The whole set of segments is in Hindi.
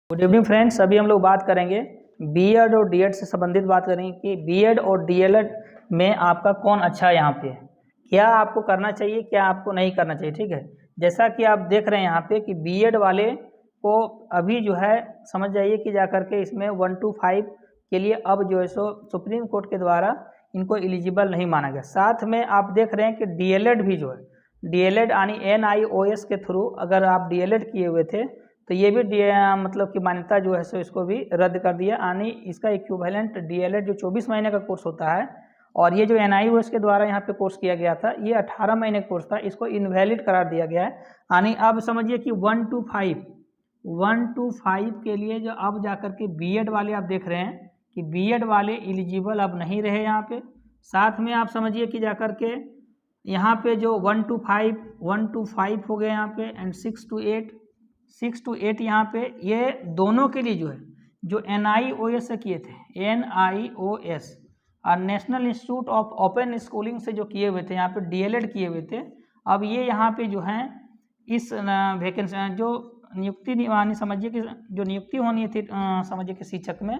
Good evening friends. अभी हम लोग बात करेंगे बीएड और डीएड से संबंधित बात करेंगे कि बीएड और डीएलएड में आपका कौन अच्छा है, यहाँ पे क्या आपको करना चाहिए, क्या आपको नहीं करना चाहिए। ठीक है, जैसा कि आप देख रहे हैं यहाँ पे कि बीएड वाले को अभी जो है समझ जाइए कि जा करके इसमें 1 to 5 के लिए अब जो है सो सुप्रीम कोर्ट के द्वारा इनको एलिजिबल नहीं माना गया। साथ में आप देख रहे हैं कि डीएलएड भी जो है डीएलएड यानी NIOS के थ्रू अगर आप डीएलएड किए हुए थे तो ये भी मतलब कि मान्यता जो है सो इसको भी रद्द कर दिया, यानी इसका इक्विवेलेंट डीएलएड जो 24 महीने का कोर्स होता है और ये जो NIOS के द्वारा यहाँ पे कोर्स किया गया था ये 18 महीने का कोर्स था, इसको इनवैलिड करार दिया गया है। यानी अब समझिए कि 1 to 5 के लिए जो अब जाकर के बीएड वाले आप देख रहे हैं कि बीएड वाले एलिजिबल अब नहीं रहे यहाँ पे। साथ में आप समझिए कि जाकर के यहाँ पे जो 1 to 5 हो गए यहाँ पे एंड 6 to 8 यहाँ पे ये दोनों के लिए जो है जो NIOS से किए थे, NIOS और national institute of open schooling से जो किए हुए थे यहाँ पे डीएलएड किए हुए थे, अब ये यहाँ पे जो है इस वैकेंसी जो नियुक्ति यानी समझिए कि जो नियुक्ति होनी थी समझिए कि शिक्षक में,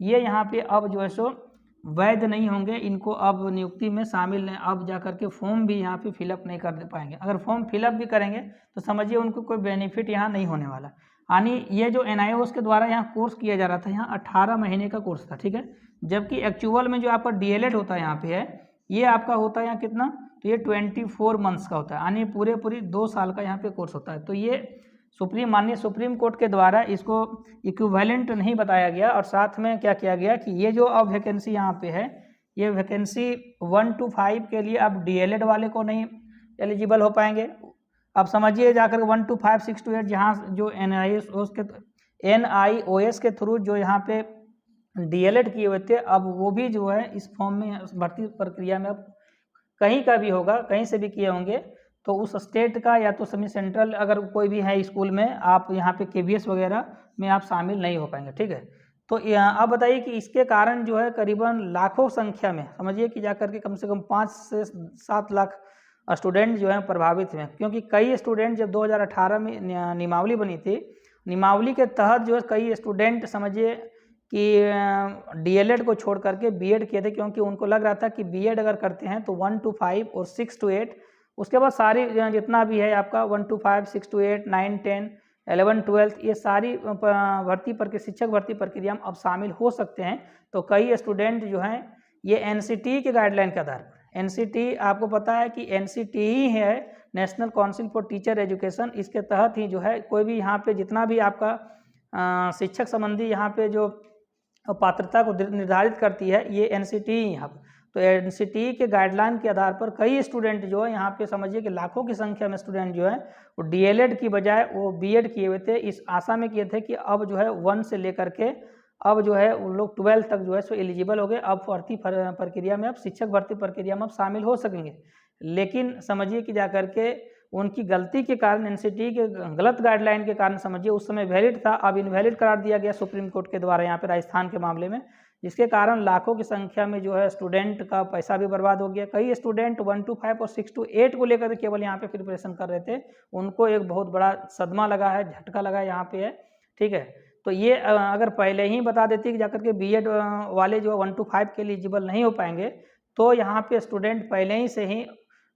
ये यहाँ पे अब जो है सो वैध नहीं होंगे, इनको अब नियुक्ति में शामिल नहीं, अब जाकर के फॉर्म भी यहाँ पे फिलअप नहीं कर पाएंगे। अगर फॉर्म फिलअप भी करेंगे तो समझिए उनको कोई बेनिफिट यहाँ नहीं होने वाला। यानी ये जो NIOS के द्वारा यहाँ कोर्स किया जा रहा था यहाँ 18 महीने का कोर्स था, ठीक है, जबकि एक्चुअल में जो आपका डीएलएड होता है यहाँ पे है ये आपका होता है यहाँ कितना, तो ये 24 मंथ्स का होता है, यानी पूरी 2 साल का यहाँ पे कोर्स होता है। तो ये माननीय सुप्रीम कोर्ट के द्वारा इसको इक्विवेलेंट नहीं बताया गया और साथ में क्या किया गया कि ये जो अब वैकेंसी यहाँ पे है ये वैकेंसी 1 to 5 के लिए अब डीएलएड वाले को नहीं एलिजिबल हो पाएंगे। अब समझिए जाकर 1 to 5, 6 to 8 जहाँ जो NIOS के थ्रू जो यहाँ पे डीएलएड किए हुए थे अब वो भी जो है इस फॉर्म में भर्ती प्रक्रिया में अब कहीं का भी होगा, कहीं से भी किए होंगे तो उस स्टेट का या तो सेमी सेंट्रल अगर कोई भी है स्कूल में आप यहाँ पे KVS वगैरह में आप शामिल नहीं हो पाएंगे। ठीक है, तो अब बताइए कि इसके कारण जो है करीबन लाखों संख्या में समझिए कि जाकर के कम से कम 5 से 7 लाख स्टूडेंट जो है प्रभावित हुए, क्योंकि कई स्टूडेंट जब 2018 में नियमावली बनी थी, नियमावली के तहत जो है कई स्टूडेंट समझिए कि डीएलएड को छोड़ करके बीएड किए थे, क्योंकि उनको लग रहा था कि बीएड अगर करते हैं तो 1 to 5 और 6 to 8 उसके बाद सारी जितना भी है आपका 1 to 5, 6 to 8, 9, 10, 11, 12 ये सारी शिक्षक भर्ती प्रक्रिया में अब शामिल हो सकते हैं। तो कई स्टूडेंट जो हैं ये NCT के गाइडलाइन के आधार पर, NCT आपको पता है कि NCT ही है national council for teacher education, इसके तहत ही जो है कोई भी यहाँ पे जितना भी आपका शिक्षक संबंधी यहाँ पे जो पात्रता को निर्धारित करती है ये NCT ही यहाँ पर। तो NCT के गाइडलाइन के आधार पर कई स्टूडेंट जो है यहाँ पे समझिए कि लाखों की संख्या में स्टूडेंट जो है वो डीएलएड की बजाय वो बीएड किए हुए थे, इस आशा में किए थे कि अब जो है 1 से लेकर के अब जो है उन लोग 12 तक जो है सो एलिजिबल हो गए, अब भर्ती प्रक्रिया में अब शिक्षक भर्ती प्रक्रिया में अब शामिल हो सकेंगे। लेकिन समझिए कि जाकर के उनकी गलती के कारण NCT के गलत गाइडलाइन के कारण समझिए उस समय वैलिड था, अब इनवैलिड करार दिया गया सुप्रीम कोर्ट के द्वारा यहाँ पे राजस्थान के मामले में, जिसके कारण लाखों की संख्या में जो है स्टूडेंट का पैसा भी बर्बाद हो गया। कई स्टूडेंट 1 to 5 और 6 to 8 को लेकर केवल यहाँ पे प्रिपरेशन कर रहे थे, उनको एक बहुत बड़ा सदमा लगा है, झटका लगा है यहाँ पे है। ठीक है, तो ये अगर पहले ही बता देती कि जाकर के बीएड वाले जो 1 to 5 के एलिजिबल नहीं हो पाएंगे तो यहाँ पे स्टूडेंट पहले ही से ही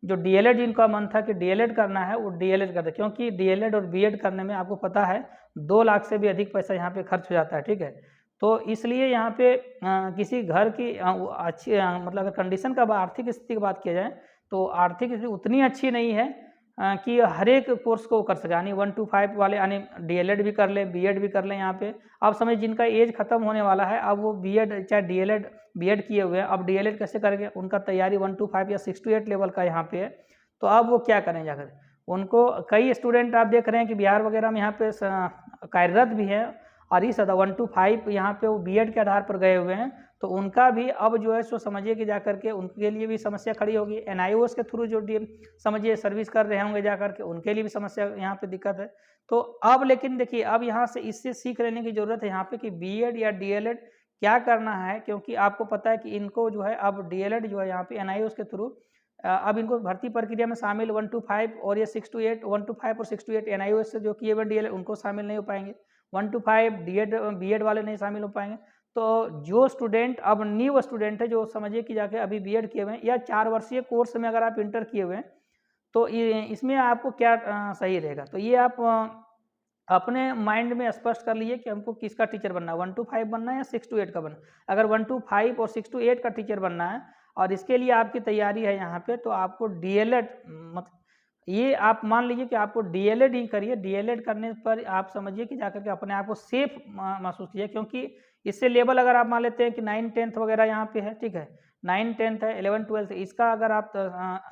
जो डीएलएड जिनका मन था कि डीएलएड करना है वो डीएलएड करते, क्योंकि डीएलएड और बीएड करने में आपको पता है 2 लाख से भी अधिक पैसा यहाँ पे खर्च हो जाता है। ठीक है, तो इसलिए यहाँ पे किसी घर की अच्छी मतलब अगर कंडीशन का आर्थिक स्थिति की बात किया जाए तो आर्थिक स्थिति उतनी अच्छी नहीं है कि हर एक कोर्स को कर सके, यानी 1 to 5 वाले यानी डीएलएड भी कर लें बीएड भी कर लें। यहाँ पे अब समझ जिनका एज खत्म होने वाला है अब वो बीएड चाहे डीएलएड बीएड किए हुए हैं, अब डीएलएड कैसे करेंगे, उनका तैयारी 1 to 5 या 6 to 8 लेवल का यहाँ पे है, तो अब वो क्या करें जाकर। उनको कई स्टूडेंट आप देख रहे हैं कि बिहार वगैरह में यहाँ पे कार्यरत भी है और इस 1 to 5 यहाँ पे वो बीएड के आधार पर गए हुए हैं, तो उनका भी अब जो है सो समझिए कि जाकर के उनके लिए भी समस्या खड़ी होगी। NIOS के थ्रू जो समझिए सर्विस कर रहे होंगे जाकर के उनके लिए भी समस्या यहाँ पे दिक्कत है। तो अब लेकिन देखिए अब यहाँ से इससे सीख लेने की ज़रूरत है यहाँ पे कि बीएड या डीएलएड क्या करना है, क्योंकि आपको पता है कि इनको जो है अब डीएलएड जो है यहाँ पे NIOS के थ्रू अब इनको भर्ती प्रक्रिया में शामिल 1 to 5 और ये 6 to 8 1 to 5 और 6 to 8 NIOS से जो किए हुए डीएलएड उनको शामिल नहीं हो पाएंगे। 1 to 5 बीएड वाले नहीं शामिल हो पाएंगे। तो जो स्टूडेंट अब न्यू स्टूडेंट है, जो समझिए कि जाके अभी बीएड किए हुए हैं या 4 वर्षीय कोर्स में अगर आप इंटर किए हुए हैं, तो ये इसमें आपको क्या सही रहेगा, तो ये आप अपने माइंड में स्पष्ट कर लीजिए कि हमको किसका टीचर बनना है, 1 to 5 बनना है या 6 to 8 का बनना है। अगर 1 to 5 और 6 to 8 का टीचर बनना है और इसके लिए आपकी तैयारी है यहाँ पे, तो आपको डीएलएड मतलब ये आप मान लीजिए कि आपको डीएलएड ही करिए। डीएलएड करने पर आप समझिए कि जाकर के अपने आप को सेफ महसूस कीजिए, क्योंकि इससे लेवल अगर आप मान लेते हैं कि 9, 10th वगैरह यहाँ पे है, ठीक है, 9, 10th है, 11, 12th, इसका अगर आप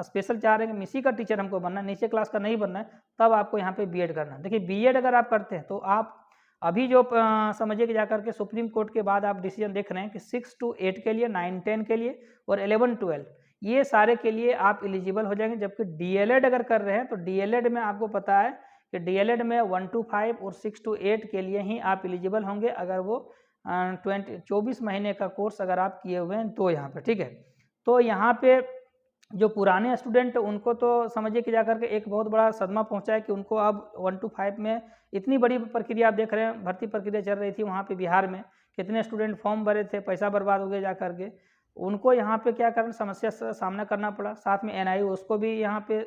स्पेशल चाह रहे हैं कि इसी का टीचर हमको बनना है, नीचे क्लास का नहीं बनना है, तब आपको यहाँ पे बीएड करना है। देखिए बीएड अगर आप करते हैं तो आप अभी जो समझिए कि जाकर के सुप्रीम कोर्ट के बाद आप डिसीजन देख रहे हैं कि 6 to 8 के लिए, 9, 10 के लिए और 11, 12 ये सारे के लिए आप एलिजिबल हो जाएंगे। जबकि डीएलएड अगर कर रहे हैं तो डीएलएड में आपको पता है कि डीएलएड में 1 to 5 और 6 to 8 के लिए ही आप एलिजिबल होंगे, अगर वो 24 महीने का कोर्स अगर आप किए हुए हैं तो यहाँ पे, ठीक है। तो यहाँ पे जो पुराने स्टूडेंट उनको तो समझिए कि जाकर के एक बहुत बड़ा सदमा पहुँचा है कि उनको अब 1 to 5 में इतनी बड़ी प्रक्रिया आप देख रहे हैं, भर्ती प्रक्रिया चल रही थी वहाँ पे बिहार में, कितने स्टूडेंट फॉर्म भरे थे, पैसा बर्बाद हो गया जा करके, उनको यहाँ पे क्या करना, समस्या से सामना करना पड़ा। साथ में एनआईओ उसको भी यहाँ पे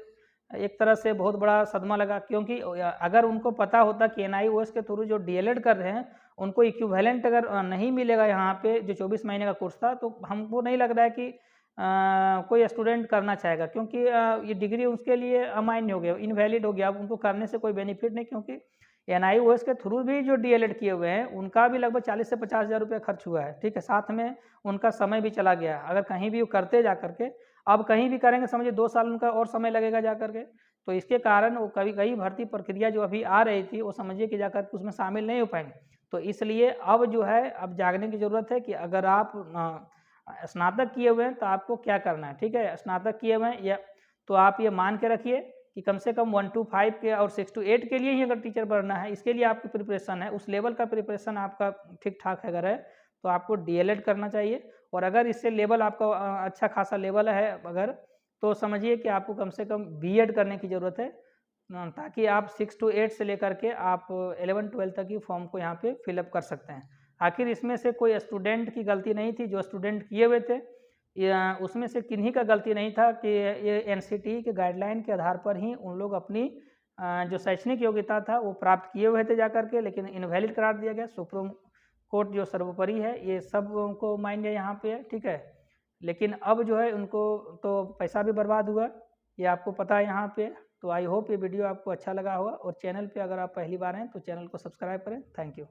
एक तरह से बहुत बड़ा सदमा लगा, क्योंकि अगर उनको पता होता कि एनआईओ के थ्रू जो डीएलएड कर रहे हैं उनको इक्विवेलेंट अगर नहीं मिलेगा यहाँ पे जो 24 महीने का कोर्स था, तो हमको नहीं लग रहा है कि कोई स्टूडेंट करना चाहेगा, क्योंकि ये डिग्री उसके लिए अमान्य हो गया, इनवैलिड हो गया, अब उनको करने से कोई बेनिफिट नहीं। क्योंकि एनआईओ के थ्रू भी जो डीएलएड किए हुए हैं उनका भी लगभग 40 से 50 हज़ार रुपये खर्च हुआ है, ठीक है, साथ में उनका समय भी चला गया। अगर कहीं भी वो करते जा करके, अब कहीं भी करेंगे समझिए 2 साल उनका और समय लगेगा जा करके, तो इसके कारण वो कई भर्ती प्रक्रिया जो अभी आ रही थी वो समझिए कि जाकर उसमें शामिल नहीं हो पाएंगे। तो इसलिए अब जो है अब जागने की ज़रूरत है कि अगर आप स्नातक किए हुए हैं तो आपको क्या करना है, ठीक है, स्नातक किए हुए हैं या तो आप ये मान के रखिए कि कम से कम 1 to 5 के और 6 to 8 के लिए ही अगर टीचर बनना है, इसके लिए आपकी प्रिपरेशन है, उस लेवल का प्रिपरेशन आपका ठीक ठाक अगर है तो आपको डीएलएड करना चाहिए। और अगर इससे लेवल आपका अच्छा खासा लेवल है अगर, तो समझिए कि आपको कम से कम बीएड करने की ज़रूरत है, ताकि आप 6 to 8 से लेकर के आप 11, 12 तक की फॉर्म को यहाँ पे फिलअप कर सकते हैं। आखिर इसमें से कोई स्टूडेंट की गलती नहीं थी, जो स्टूडेंट किए हुए थे उसमें से किन्हीं का गलती नहीं था कि ये एनसीटी के गाइडलाइन के आधार पर ही उन लोग अपनी जो शैक्षणिक योग्यता था वो प्राप्त किए हुए थे जा करके, लेकिन इनवैलिड करार दिया गया। सुप्रीम कोर्ट जो सर्वोपरि है ये सब उनको माइंड है यहाँ पे, ठीक है, लेकिन अब जो है उनको तो पैसा भी बर्बाद हुआ, ये आपको पता है यहाँ पे। तो आई होप ये वीडियो आपको अच्छा लगा होगा, और चैनल पे अगर आप पहली बार हैं तो चैनल को सब्सक्राइब करें। Thank you.